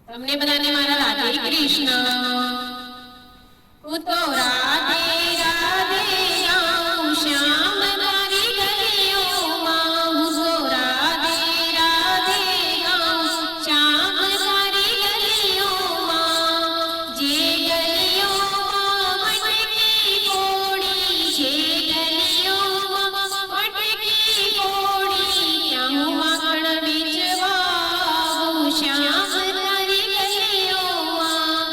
તમને બધાને મારા રાધે કૃષ્ણ. હું તો રાધે રાધે ગાઉં શ્યામ તારી ગલીઓમાં. હું તો રાધે રાધે ગાઉં શ્યામ તારી ગલીઓમાં. જે ગલીઓમાં મટકી ફોડી, જે ગલીઓમાં મટકી ફોડી, ત્યાં હું માખણ વેચવા આવું શ્યામ તારી ગલીઓમાં.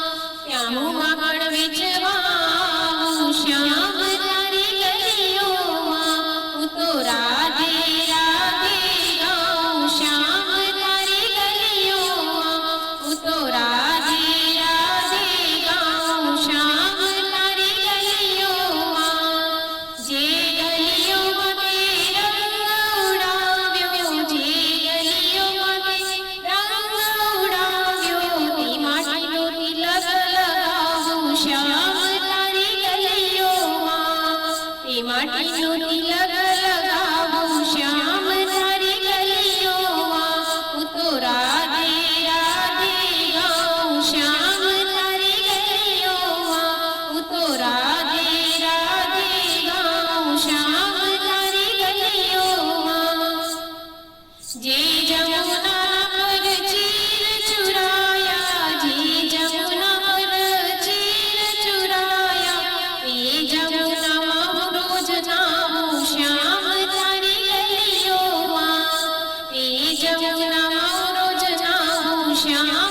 ત્યાં હું માખણ વેચવા આવું શ્યામ તારી ગલીઓમાં. હું તો રાધે રાધે ગાઉં શ્યામ તારી ગલીઓમાં. હું તો રાધે રાધે ગાઉં શ્યામ તારી ગલીઓમાં. જે ગલીઓમાં તે રંગ ઉડાવ્યો, જે ગલીઓમાં તે રંગ ઉડાવ્યો, તે માટીનો તિલક લગાવું શ્યામ તારી ગલીઓમાં. તે માટીનો તિલક લગાવું શ્યામ તારી ગલીઓમાં. હું તો રાધે રાધે ગાઉં શ્યામ તારી ગલીઓમાં. હું તો રાધે રાધે ગાઉં શ્યામ તારી ગલીઓમાં. જે જમુના પર ચીર ચુરાયા, જે જમુના પર ચીર ચુરાયા, એ જમુનામાં હું રોજ નાહું શ્યામ તારી ગલીઓમાં. એ જમુનામાં હું રોજ નાહું શ્યામ